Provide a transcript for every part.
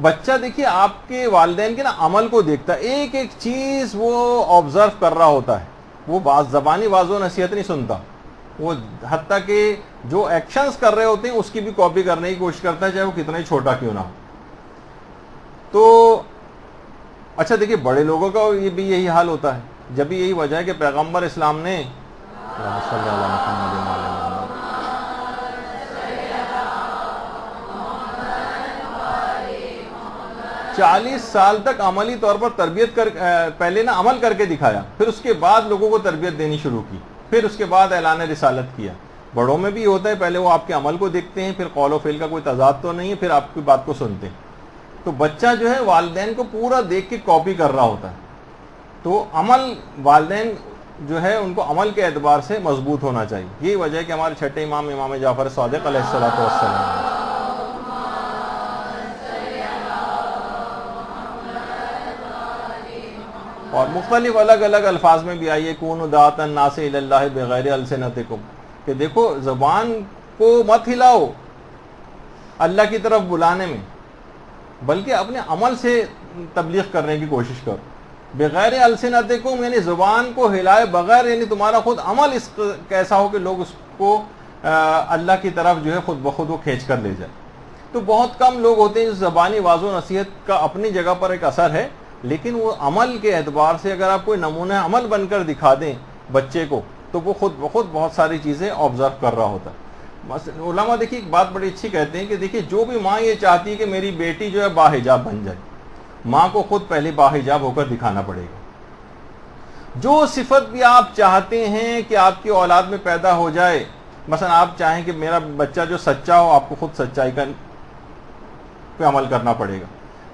بچہ دیکھیے آپ کے والدین کے نا عمل کو دیکھتا ہے، ایک ایک چیز وہ آبزرو کر رہا ہوتا ہے، وہ زبانی واضح و نصیحت نہیں سنتا، وہ حتیٰ کہ جو ایکشنز کر رہے ہوتے ہیں اس کی بھی کاپی کرنے کی کوشش کرتا ہے، چاہے وہ کتنا ہی چھوٹا کیوں نہ ہو. تو اچھا دیکھیے بڑے لوگوں کا یہ بھی یہی حال ہوتا ہے. جب بھی یہی وجہ ہے کہ پیغمبر اسلام نے صلی اللہ علیہ وسلم 40 سال تک عملی طور پر تربیت پہلے نا عمل کر کے دکھایا، پھر اس کے بعد لوگوں کو تربیت دینی شروع کی، پھر اس کے بعد اعلان رسالت کیا. بڑوں میں بھی ہوتا ہے، پہلے وہ آپ کے عمل کو دیکھتے ہیں، پھر قول و فعل کا کوئی تضاد تو نہیں ہے، پھر آپ کی بات کو سنتے ہیں. تو بچہ جو ہے والدین کو پورا دیکھ کے کاپی کر رہا ہوتا ہے. تو عمل والدین جو ہے ان کو عمل کے اعتبار سے مضبوط ہونا چاہیے. یہی وجہ ہے کہ ہمارے چھٹے امام امام جعفر صادق علیہ الصلوۃ والسلام اور مختلف الگ الگ الفاظ میں بھی آئیے کونوا داعۃ الناس الی اللہ بغیر السنتکم، کہ دیکھو زبان کو مت ہلاؤ اللہ کی طرف بلانے میں، بلکہ اپنے عمل سے تبلیغ کرنے کی کوشش کرو. بغیر السنتکم یعنی زبان کو ہلائے بغیر، یعنی تمہارا خود عمل اس کیسا ہو کہ لوگ اس کو اللہ کی طرف جو ہے خود بخود وہ کھینچ کر لے جائے. تو بہت کم لوگ ہوتے ہیں جو زبانی واضح و نصیحت کا اپنی جگہ پر ایک اثر ہے، لیکن وہ عمل کے اعتبار سے اگر آپ کوئی نمونہ عمل بن کر دکھا دیں بچے کو تو وہ خود بخود بہت ساری چیزیں آبزرو کر رہا ہوتا ہے. علماء دیکھیے ایک بات بڑی اچھی کہتے ہیں کہ دیکھیے جو بھی ماں یہ چاہتی ہے کہ میری بیٹی جو ہے باحجاب بن جائے، ماں کو خود پہلے باحجاب ہو کر دکھانا پڑے گا. جو صفت بھی آپ چاہتے ہیں کہ آپ کی اولاد میں پیدا ہو جائے، مثلا آپ چاہیں کہ میرا بچہ جو سچا ہو، آپ کو خود سچائی کا پہ عمل کرنا پڑے گا.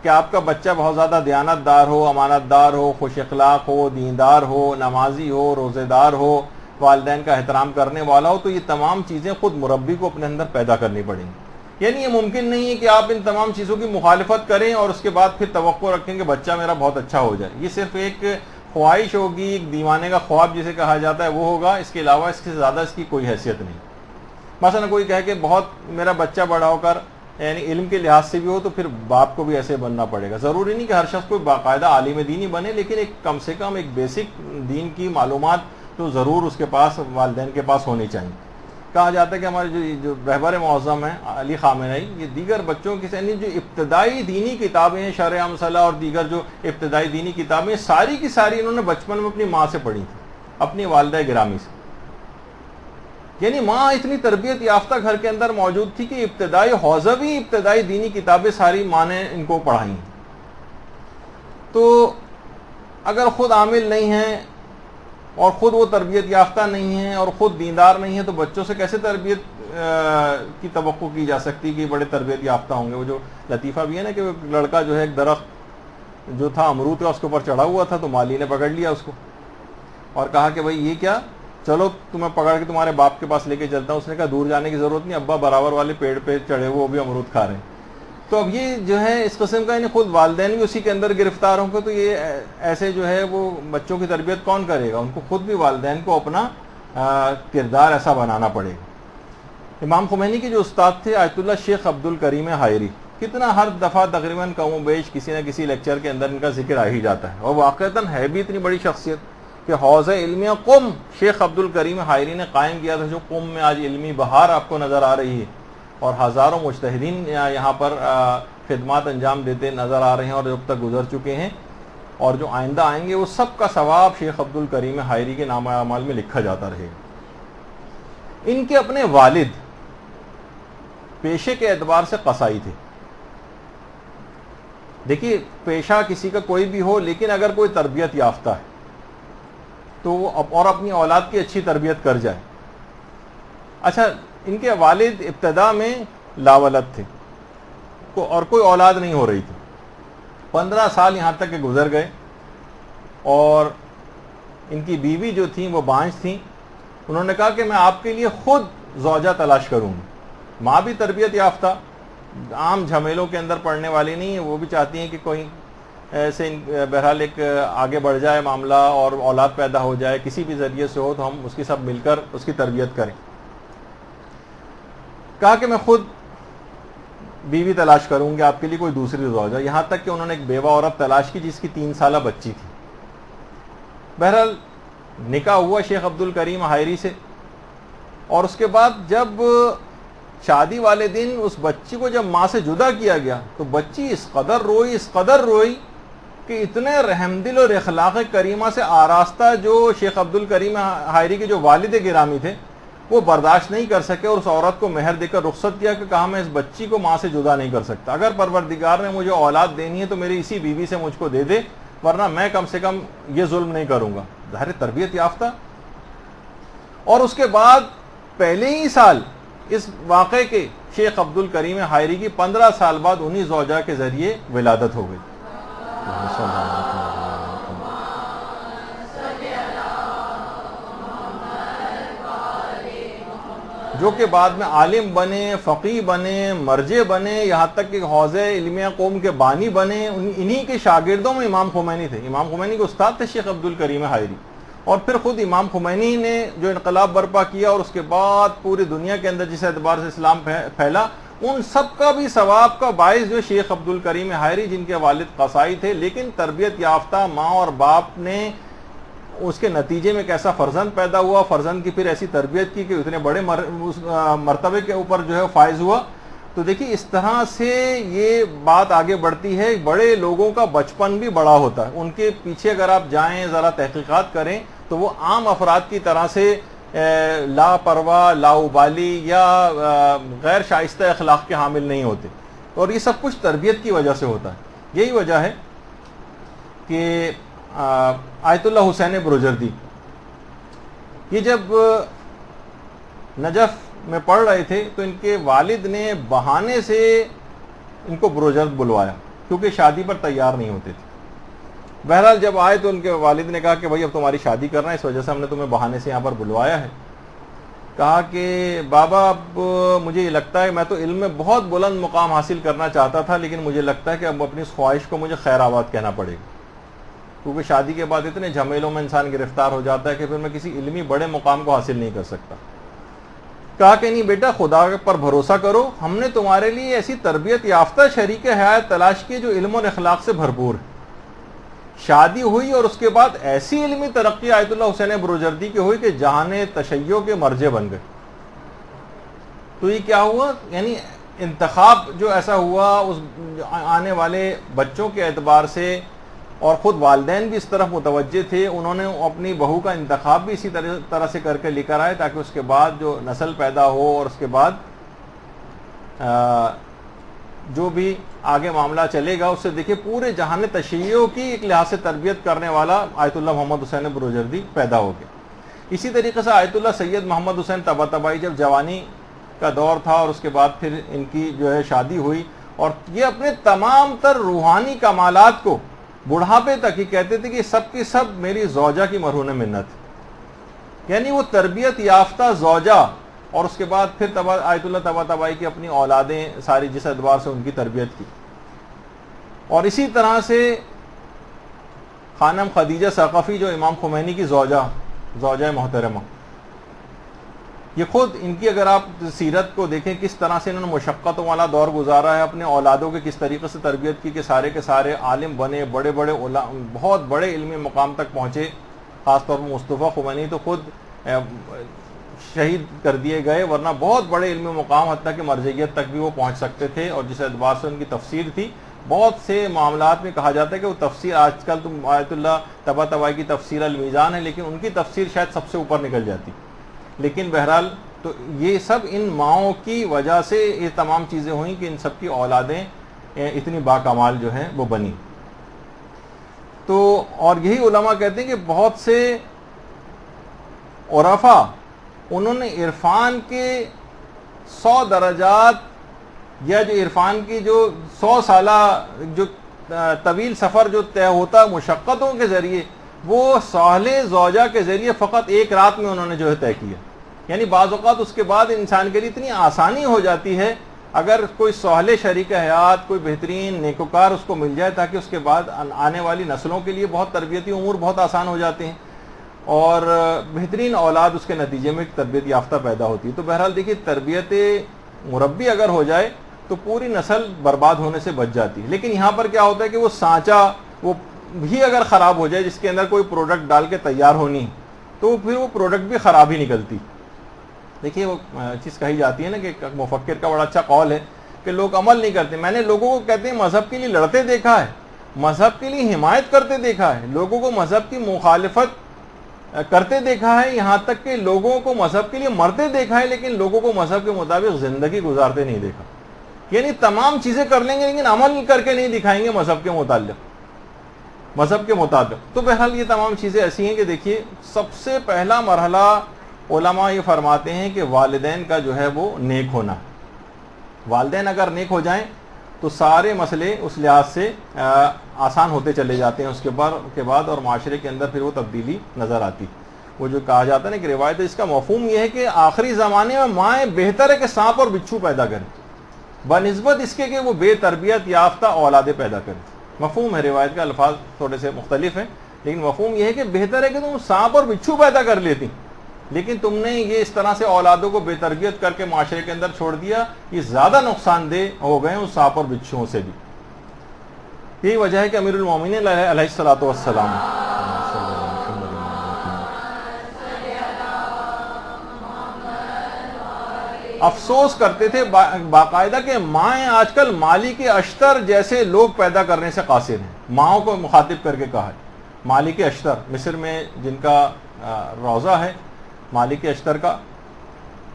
کہ آپ کا بچہ بہت زیادہ دیانت دار ہو، امانت دار ہو، خوش اخلاق ہو، دیندار ہو، نمازی ہو، روزے دار ہو، والدین کا احترام کرنے والا ہو، تو یہ تمام چیزیں خود مربی کو اپنے اندر پیدا کرنی پڑیں گی. یعنی یہ ممکن نہیں ہے کہ آپ ان تمام چیزوں کی مخالفت کریں اور اس کے بعد پھر توقع رکھیں کہ بچہ میرا بہت اچھا ہو جائے. یہ صرف ایک خواہش ہوگی، ایک دیوانے کا خواب جسے کہا جاتا ہے وہ ہوگا، اس کے علاوہ اس سے زیادہ اس کی کوئی حیثیت نہیں. مثلا کوئی کہے کہ بہت میرا بچہ بڑا ہو کر یعنی علم کے لحاظ سے بھی ہو تو پھر باپ کو بھی ایسے بننا پڑے گا. ضروری نہیں کہ ہر شخص کوئی باقاعدہ عالم دینی بنے، لیکن ایک کم سے کم ایک بیسک دین کی معلومات تو ضرور اس کے پاس، والدین کے پاس ہونی چاہیے. کہا جاتا ہے کہ ہمارے جو رہبر معظم ہیں علی خامنئی، یہ دیگر بچوں کی یعنی جو ابتدائی دینی کتابیں ہیں، شرح امثلہ اور دیگر جو ابتدائی دینی کتابیں ساری کی ساری انہوں نے بچپن میں اپنی ماں سے پڑھی تھی، اپنی والدہ گرامی سے. یعنی ماں اتنی تربیت یافتہ گھر کے اندر موجود تھی کہ ابتدائی حوزوی ابتدائی دینی کتابیں ساری ماں نے ان کو پڑھائی. تو اگر خود عامل نہیں ہیں اور خود وہ تربیت یافتہ نہیں ہیں اور خود دیندار نہیں ہیں تو بچوں سے کیسے تربیت کی توقع کی جا سکتی کہ بڑے تربیت یافتہ ہوں گے. وہ جو لطیفہ بھی ہے نا کہ وہ لڑکا جو ہے ایک درخت جو تھا امرود کا اس کے اوپر چڑھا ہوا تھا، تو مالی نے پکڑ لیا اس کو اور کہا کہ بھائی یہ کیا، چلو تمہیں پکڑ کے تمہارے باپ کے پاس لے کے چلتا ہوں. اس نے کہا دور جانے کی ضرورت نہیں، ابا برابر والے پیڑ پہ چڑھے وہ بھی امرود کھا رہے ہیں. تو اب یہ جو ہے اس قسم کا، یعنی خود والدین بھی اسی کے اندر گرفتار ہوں گے تو یہ ایسے جو ہے وہ بچوں کی تربیت کون کرے گا؟ ان کو خود بھی والدین کو اپنا کردار ایسا بنانا پڑے گا. امام خمینی کے جو استاد تھے آیت اللہ شیخ عبد الکریم حائری، کتنا ہر دفعہ تقریباً کم و بیش کسی نہ کسی لیکچر کے اندر ان کا ذکر آ ہی جاتا ہے، اور واقعتاً ہے بھی اتنی بڑی شخصیت کہ حوض علمیہ قم شیخ عبد الکریم حائری نے قائم کیا تھا، جو قم میں آج علمی بہار آپ کو نظر آ رہی ہے اور ہزاروں مجتہدین یہاں پر خدمات انجام دیتے نظر آ رہے ہیں اور جو اب تک گزر چکے ہیں اور جو آئندہ آئیں گے، وہ سب کا ثواب شیخ عبد الکریم حائری کے نام اعمال میں لکھا جاتا رہے گا. ان کے اپنے والد پیشے کے اعتبار سے قصائی تھے. دیکھیے پیشہ کسی کا کوئی بھی ہو، لیکن اگر کوئی تربیت یافتہ ہے تو وہ اور اپنی اولاد کی اچھی تربیت کر جائے. اچھا ان کے والد ابتدا میں لاولد تھے اور کوئی اولاد نہیں ہو رہی تھی. 15 سال یہاں تک کہ گزر گئے اور ان کی بیوی جو تھیں وہ بانجھ تھیں. انہوں نے کہا کہ میں آپ کے لیے خود زوجہ تلاش کروں گی. ماں بھی تربیت یافتہ، عام جھمیلوں کے اندر پڑنے والی نہیں ہے، وہ بھی چاہتی ہیں کہ کوئی ایسے بہرحال ایک آگے بڑھ جائے معاملہ اور اولاد پیدا ہو جائے، کسی بھی ذریعے سے ہو تو ہم اس کی سب مل کر اس کی تربیت کریں. کہا کہ میں خود بیوی تلاش کروں گی آپ کے لیے کوئی دوسری زوجہ، یہاں تک کہ انہوں نے ایک بیوہ عورت تلاش کی جس کی 3 سالہ بچی تھی۔ بہرحال نکاح ہوا شیخ عبد الکریم حائری سے، اور اس کے بعد جب شادی والے دن اس بچی کو جب ماں سے جدا کیا گیا تو بچی اس قدر روئی کہ اتنے رحم دل اور اخلاق کریمہ سے آراستہ جو شیخ عبد الکریم حائری کے جو والد گرامی تھے وہ برداشت نہیں کر سکے، اور اس عورت کو مہر دے کر رخصت کیا کہ کہا میں اس بچی کو ماں سے جدا نہیں کر سکتا، اگر پروردگار نے مجھے اولاد دینی ہے تو میری اسی بیوی سے مجھ کو دے دے، ورنہ میں کم سے کم یہ ظلم نہیں کروں گا۔ ظاہر تربیت یافتہ۔ اور اس کے بعد پہلے ہی سال اس واقعے کے شیخ عبد الکریم حائری کی 15 سال بعد انہی زوجہ کے ذریعے ولادت ہو گئی، جو کہ بعد میں عالم بنے، فقیہ بنے، مرجع بنے، یہاں تک کہ حوض علمیہ قوم کے بانی بنے۔ انہی کے شاگردوں میں امام خمینی تھے۔ امام خمینی کے استاد تھے شیخ عبد الکریم حائری، اور پھر خود امام خمینی نے جو انقلاب برپا کیا اور اس کے بعد پوری دنیا کے اندر جس اعتبار سے اسلام پھیلا، ان سب کا بھی ثواب کا باعث جو شیخ عبد الکریم حائری، جن کے والد قصائی تھے لیکن تربیت یافتہ ماں اور باپ نے اس کے نتیجے میں کیسا فرزند پیدا ہوا، فرزند کی پھر ایسی تربیت کی کہ اتنے بڑے مرتبے کے اوپر جو ہے فائز ہوا۔ تو دیکھیے اس طرح سے یہ بات آگے بڑھتی ہے۔ بڑے لوگوں کا بچپن بھی بڑا ہوتا ہے، ان کے پیچھے اگر آپ جائیں ذرا تحقیقات کریں تو وہ عام افراد کی طرح سے لاپرواہ، لاؤبالی یا غیر شائستہ اخلاق کے حامل نہیں ہوتے، اور یہ سب کچھ تربیت کی وجہ سے ہوتا ہے۔ یہی وجہ ہے کہ آیت اللہ حسین بروجردی یہ جب نجف میں پڑھ رہے تھے تو ان کے والد نے بہانے سے ان کو بروجرد بلوایا کیونکہ شادی پر تیار نہیں ہوتے تھے۔ بہرحال جب آئے تو ان کے والد نے کہا کہ بھائی اب تمہاری شادی کرنا ہے، اس وجہ سے ہم نے تمہیں بہانے سے یہاں پر بلوایا ہے۔ کہا کہ بابا اب مجھے یہ لگتا ہے میں تو علم میں بہت بلند مقام حاصل کرنا چاہتا تھا، لیکن مجھے لگتا ہے کہ اب اپنی اس خواہش کو مجھے خیر آباد کہنا پڑے گا، کیونکہ شادی کے بعد اتنے جھمیلوں میں انسان گرفتار ہو جاتا ہے کہ پھر میں کسی علمی بڑے مقام کو حاصل نہیں کر سکتا۔ کہا کہ نہیں بیٹا، خدا پر بھروسہ کرو، ہم نے تمہارے لیے ایسی تربیت یافتہ شریک حیات تلاش کی جو علم و اخلاق سے بھرپور ہے۔ شادی ہوئی اور اس کے بعد ایسی علمی ترقی آیت اللہ حسین بروجردی کی ہوئی کہ جہان تشیع کے مرجع بن گئے۔ تو یہ کیا ہوا، یعنی انتخاب جو ایسا ہوا اس آنے والے بچوں کے اعتبار سے، اور خود والدین بھی اس طرف متوجہ تھے، انہوں نے اپنی بہو کا انتخاب بھی اسی طرح سے کر کے لے کر آئے تاکہ اس کے بعد جو نسل پیدا ہو اور اس کے بعد جو بھی آگے معاملہ چلے گا اس سے دیکھیں پورے جہان تشیع کی ایک لحاظ سے تربیت کرنے والا آیت اللہ محمد حسین بروجردی پیدا ہو گیا۔ اسی طریقے سے آیت اللہ سید محمد حسین طباطبائی جب جوانی کا دور تھا اور اس کے بعد پھر ان کی جو ہے شادی ہوئی، اور یہ اپنے تمام تر روحانی کمالات کو بڑھاپے تک ہی کہتے تھے کہ سب کی سب میری زوجہ کی مرہون منت، یعنی وہ تربیت یافتہ زوجہ، اور اس کے بعد پھر آیت اللہ طباطبائی کی اپنی اولادیں ساری جس اعتبار سے ان کی تربیت کی۔ اور اسی طرح سے خانم خدیجہ ثقفی جو امام خمینی کی زوجہ محترمہ، یہ خود ان کی اگر آپ سیرت کو دیکھیں کس طرح سے انہوں نے مشقتوں والا دور گزارا ہے، اپنے اولادوں کے کس طریقے سے تربیت کی کہ سارے کے سارے عالم بنے، بڑے بہت بڑے علمی مقام تک پہنچے۔ خاص طور پر مصطفیٰ خمینی تو خود شہید کر دیے گئے، ورنہ بہت بڑے علمی مقام حتیٰ کہ مرجعیت تک بھی وہ پہنچ سکتے تھے، اور جس اعتبار سے ان کی تفسیر تھی، بہت سے معاملات میں کہا جاتا ہے کہ وہ تفسیر آج کل تو آیت اللہ طباطبائی کی تفسیر المیزان ہے، لیکن ان کی تفسیر شاید سب سے اوپر نکل جاتی۔ لیکن بہرحال تو یہ سب ان ماؤں کی وجہ سے یہ تمام چیزیں ہوئیں کہ ان سب کی اولادیں اتنی باکمال جو ہیں وہ بنی۔ تو اور یہی علماء کہتے ہیں کہ بہت سے عرفاء انہوں نے عرفان کے 100 درجات یا جو عرفان کی جو 100 سالہ جو طویل سفر جو طے ہوتا مشقتوں کے ذریعے، وہ صالح زوجہ کے ذریعے فقط ایک رات میں انہوں نے جو ہے طے کیا۔ یعنی بعض اوقات اس کے بعد انسان کے لیے اتنی آسانی ہو جاتی ہے اگر کوئی صالح شریک حیات، کوئی بہترین نیکوکار اس کو مل جائے، تاکہ اس کے بعد آنے والی نسلوں کے لیے بہت تربیتی امور بہت آسان ہو جاتے ہیں، اور بہترین اولاد اس کے نتیجے میں تربیت یافتہ پیدا ہوتی ہے۔ تو بہرحال دیکھیے تربیت مربی اگر ہو جائے تو پوری نسل برباد ہونے سے بچ جاتی ہے. لیکن یہاں پر کیا ہوتا ہے کہ وہ سانچہ وہ بھی اگر خراب ہو جائے، جس کے اندر کوئی پروڈکٹ ڈال کے تیار ہونی تو پھر وہ پروڈکٹ بھی خراب ہی نکلتی. دیکھیے وہ چیز کہی جاتی ہے نا کہ مفکر کا بڑا اچھا قول ہے کہ لوگ عمل نہیں کرتے. میں نے لوگوں کو کہتے ہیں مذہب کے لیے لڑتے دیکھا ہے، مذہب کے لیے حمایت کرتے دیکھا ہے، لوگوں کو مذہب کی مخالفت کرتے دیکھا ہے، یہاں تک کہ لوگوں کو مذہب کے لیے مرتے دیکھا ہے، لیکن لوگوں کو مذہب کے مطابق زندگی گزارتے نہیں دیکھا. یعنی تمام چیزیں کر لیں گے لیکن عمل کر کے نہیں دکھائیں گے مذہب کے مطابق. تو بہرحال یہ تمام چیزیں ایسی ہیں کہ دیکھیے سب سے پہلا مرحلہ علماء یہ فرماتے ہیں کہ والدین کا جو ہے وہ نیک ہونا. والدین اگر نیک ہو جائیں تو سارے مسئلے اس لحاظ سے آسان ہوتے چلے جاتے ہیں اس کے بعد اور معاشرے کے اندر پھر وہ تبدیلی نظر آتی. وہ جو کہا جاتا ہے نا کہ روایت، اس کا مفہوم یہ ہے کہ آخری زمانے میں مائیں بہتر ہے کہ سانپ اور بچھو پیدا کریں بنسبت اس کے کہ وہ بے تربیت یافتہ اولادیں پیدا کریں. مفہوم ہے روایت کا، الفاظ تھوڑے سے مختلف ہیں لیکن مفہوم یہ ہے کہ بہتر ہے کہ تم سانپ اور بچھو پیدا کر لیتی لیکن تم نے یہ اس طرح سے اولادوں کو بے تربیت کر کے معاشرے کے اندر چھوڑ دیا، یہ زیادہ نقصان دہ ہو گئے اس سانپ اور بچھوؤں سے بھی. یہی وجہ ہے کہ امیر المومنین علیہ الصلوۃ والسلام افسوس کرتے تھے باقاعدہ کہ مائیں آج کل مالک اشتر جیسے لوگ پیدا کرنے سے قاصر ہیں. ماؤں کو مخاطب کر کے کہا ہے مالک اشتر، مصر میں جن کا روضہ ہے مالک اشتر کا،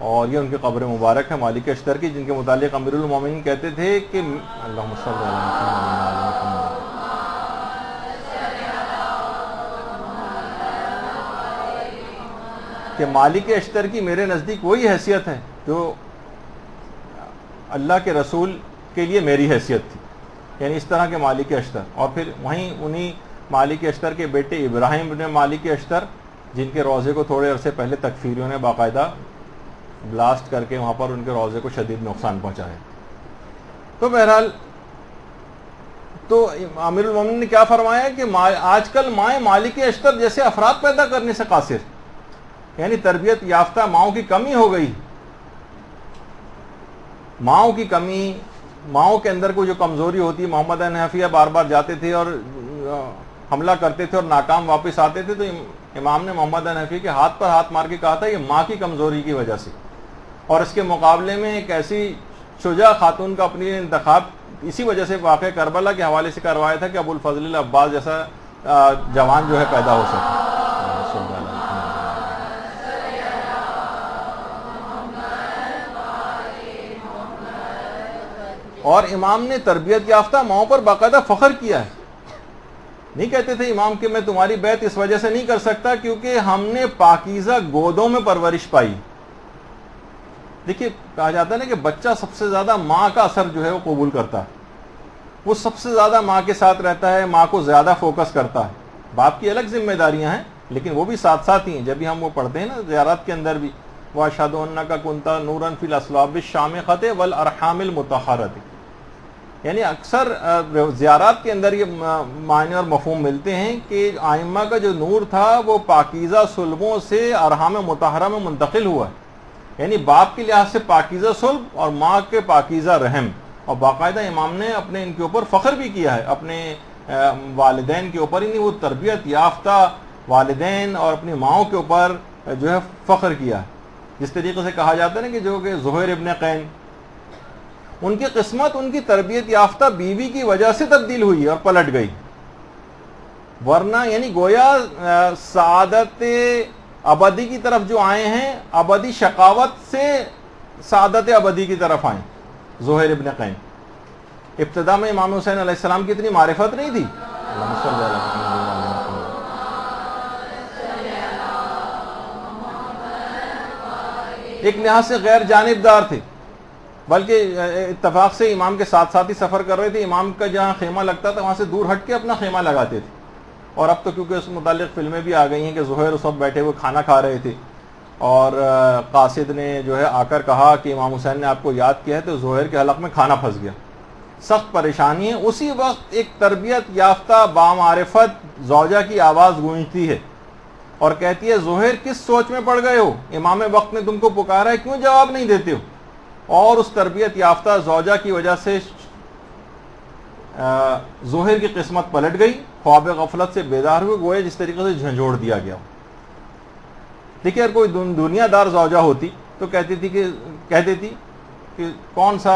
اور یہ ان کی قبر مبارک ہے مالک اشتر کی، جن کے متعلق امیر المومنین کہتے تھے کہ اللہم صلی اللہ کہ مالک اشتر کی میرے نزدیک وہی حیثیت ہے جو اللہ کے رسول کے لیے میری حیثیت تھی، یعنی اس طرح کے مالک اشتر. اور پھر وہیں انہی مالک اشتر کے بیٹے ابراہیم بن مالک اشتر، جن کے روضے کو تھوڑے عرصے پہلے تکفیریوں نے باقاعدہ بلاسٹ کر کے وہاں پر ان کے روضے کو شدید نقصان پہنچایا. تو بہرحال تو امیر المومنین نے کیا فرمایا کہ آج کل مائیں مالک اشتر جیسے افراد پیدا کرنے سے قاصر، یعنی تربیت یافتہ ماؤں کی کمی ہو گئی. ماؤں کی کمی، ماؤں کے اندر کوئی جو کمزوری ہوتی ہے. محمد حنفیہ بار بار جاتے تھے اور حملہ کرتے تھے اور ناکام واپس آتے تھے تو امام نے محمد حنفی کے ہاتھ پر ہاتھ مار کے کہا تھا یہ ماں کی کمزوری کی وجہ سے. اور اس کے مقابلے میں ایک ایسی شجاع خاتون کا اپنی انتخاب اسی وجہ سے واقع کربلا کے حوالے سے کروایا تھا کہ ابو الفضل العباس جیسا جوان جو ہے پیدا ہو سکے. اور امام نے تربیت یافتہ ماؤں پر باقاعدہ فخر کیا ہے. نہیں کہتے تھے امام کہ میں تمہاری بیعت اس وجہ سے نہیں کر سکتا کیونکہ ہم نے پاکیزہ گودوں میں پرورش پائی. دیکھیے کہا جاتا ہے نا کہ بچہ سب سے زیادہ ماں کا اثر جو ہے وہ قبول کرتا ہے، وہ سب سے زیادہ ماں کے ساتھ رہتا ہے، ماں کو زیادہ فوکس کرتا ہے. باپ کی الگ ذمہ داریاں ہیں لیکن وہ بھی ساتھ ساتھ ہی ہیں. جب بھی ہم وہ پڑھتے ہیں نا زیارات کے اندر بھی وَأَشْهَدُ أَنَّكَ كُنْتَ نُورًا فِي الْأَصْلَابِ الشَّامِخَةِ وَالْأَرْحَامِ الْمُطَهَّرَةِ. یعنی اکثر زیارات کے اندر یہ معنی اور مفہوم ملتے ہیں کہ آئمہ کا جو نور تھا وہ پاکیزہ صلبوں سے ارحام مطہرہ میں منتقل ہوا ہے، یعنی باپ کے لحاظ سے پاکیزہ صلب اور ماں کے پاکیزہ رحم. اور باقاعدہ امام نے اپنے ان کے اوپر فخر بھی کیا ہے، اپنے والدین کے اوپر، یعنی وہ تربیت یافتہ والدین اور اپنی ماؤں کے اوپر جو ہے فخر کیا ہے. جس طریقے سے کہا جاتا ہے نا کہ جو کہ زہیر ابن قین، ان کی قسمت ان کی تربیت یافتہ بیوی کی وجہ سے تبدیل ہوئی اور پلٹ گئی، ورنہ یعنی گویا سعادت ابدی کی طرف جو آئے ہیں، ابدی شقاوت سے سعادت ابدی کی طرف آئیں. زہیر ابن قین ابتدا میں امام حسین علیہ السلام کی اتنی معرفت نہیں تھی، ایک لحاظ سے غیر جانبدار تھے، بلکہ اتفاق سے امام کے ساتھ ساتھ ہی سفر کر رہے تھے. امام کا جہاں خیمہ لگتا تھا وہاں سے دور ہٹ کے اپنا خیمہ لگاتے تھے. اور اب تو کیونکہ اس متعلق فلمیں بھی آ گئی ہیں کہ زہیر اس وقت بیٹھے ہوئے کھانا کھا رہے تھے اور قاصد نے جو ہے آ کر کہا کہ امام حسین نے آپ کو یاد کیا ہے، تو زہیر کے حلق میں کھانا پھنس گیا. سخت پریشانی ہے. اسی وقت ایک تربیت یافتہ بامعرفت زوجہ کی آواز گونجتی ہے اور کہتی ہے زہیر کس سوچ میں پڑ گئے ہو، امام وقت نے تم کو پکارا ہے، کیوں جواب نہیں دیتے ہو؟ اور اس تربیت یافتہ زوجہ کی وجہ سے زہر کی قسمت پلٹ گئی، خواب غفلت سے بیدار ہوئے، گویا جس طریقے سے جھنجھوڑ دیا گیا۔ دیکھیے اگر کوئی دنیا دار زوجہ ہوتی تو کہتی تھی کہ کون سا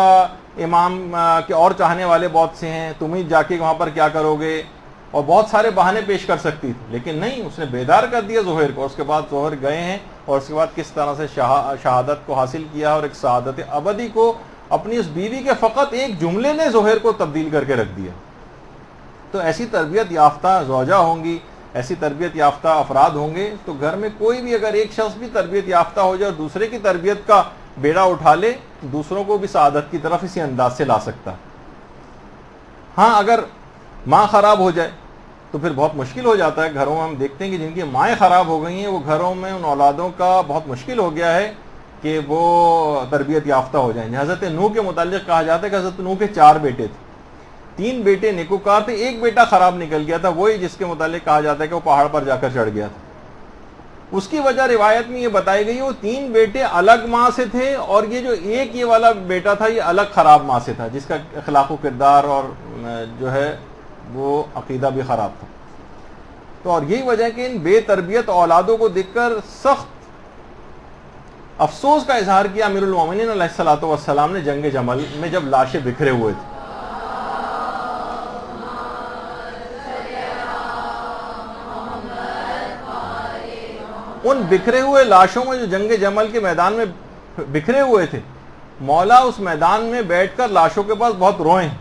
امام کے اور چاہنے والے بہت سے ہیں، تم ہی جا کے وہاں پر کیا کرو گے، اور بہت سارے بہانے پیش کر سکتی تھی، لیکن نہیں، اس نے بیدار کر دیا زہر کو۔ اس کے بعد زہر گئے ہیں، اور اس کے بعد کس طرح سے شہادت کو حاصل کیا اور ایک سعادت ابدی کو اپنی اس بیوی کے فقط ایک جملے نے زہر کو تبدیل کر کے رکھ دیا۔ تو ایسی تربیت یافتہ زوجہ ہوں گی، ایسی تربیت یافتہ افراد ہوں گے، تو گھر میں کوئی بھی اگر ایک شخص بھی تربیت یافتہ ہو جائے اور دوسرے کی تربیت کا بیڑا اٹھا لے، دوسروں کو بھی سعادت کی طرف اسی انداز سے لا سکتا ہے۔ ہاں اگر ماں خراب ہو جائے تو پھر بہت مشکل ہو جاتا ہے۔ گھروں میں ہم دیکھتے ہیں کہ جن کی مائیں خراب ہو گئی ہیں، وہ گھروں میں ان اولادوں کا بہت مشکل ہو گیا ہے کہ وہ تربیت یافتہ ہو جائیں۔ حضرت نوح کے متعلق کہا جاتا ہے کہ حضرت نوح کے 4 بیٹے تھے، 3 بیٹے نیکوکار تھے، ایک بیٹا خراب نکل گیا تھا، وہی جس کے متعلق کہا جاتا ہے کہ وہ پہاڑ پر جا کر چڑھ گیا تھا۔ اس کی وجہ روایت میں یہ بتائی گئی، وہ 3 بیٹے الگ ماں سے تھے، اور یہ جو ایک یہ والا بیٹا تھا یہ الگ خراب ماں سے تھا، جس کا اخلاق و کردار اور جو ہے وہ عقیدہ بھی خراب تھا۔ تو اور یہی وجہ ہے کہ ان بے تربیت اولادوں کو دیکھ کر سخت افسوس کا اظہار کیا امیر المومنین علیہ الصلوۃ والسلام نے جنگ جمل میں، جب لاشیں بکھرے ہوئے تھے۔ ان بکھرے ہوئے لاشوں میں جو جنگ جمل کے میدان میں بکھرے ہوئے تھے، مولا اس میدان میں بیٹھ کر لاشوں کے پاس بہت روئے ہیں۔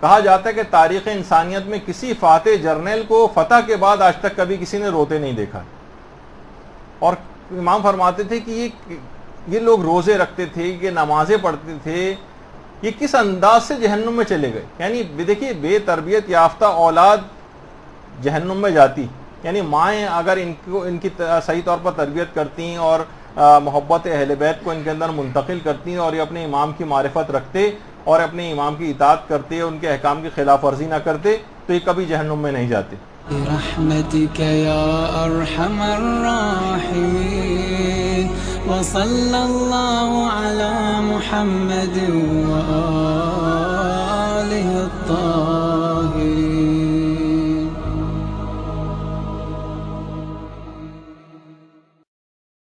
کہا جاتا ہے کہ تاریخ انسانیت میں کسی فاتح جرنیل کو فتح کے بعد آج تک کبھی کسی نے روتے نہیں دیکھا۔ اور امام فرماتے تھے کہ یہ لوگ روزے رکھتے تھے، یہ نمازیں پڑھتے تھے، یہ کس انداز سے جہنم میں چلے گئے۔ یعنی دیکھیے بے تربیت یافتہ اولاد جہنم میں جاتی، یعنی مائیں اگر ان کی صحیح طور پر تربیت کرتی اور محبت اہل بیت کو ان کے اندر منتقل کرتی اور یہ اپنے امام کی معرفت رکھتے اور اپنے امام کی اطاعت کرتے، ان کے احکام کی خلاف ورزی نہ کرتے، تو یہ کبھی جہنم میں نہیں جاتے۔ برحمتك يا أرحم الراحمين وصلى الله على محمد وآله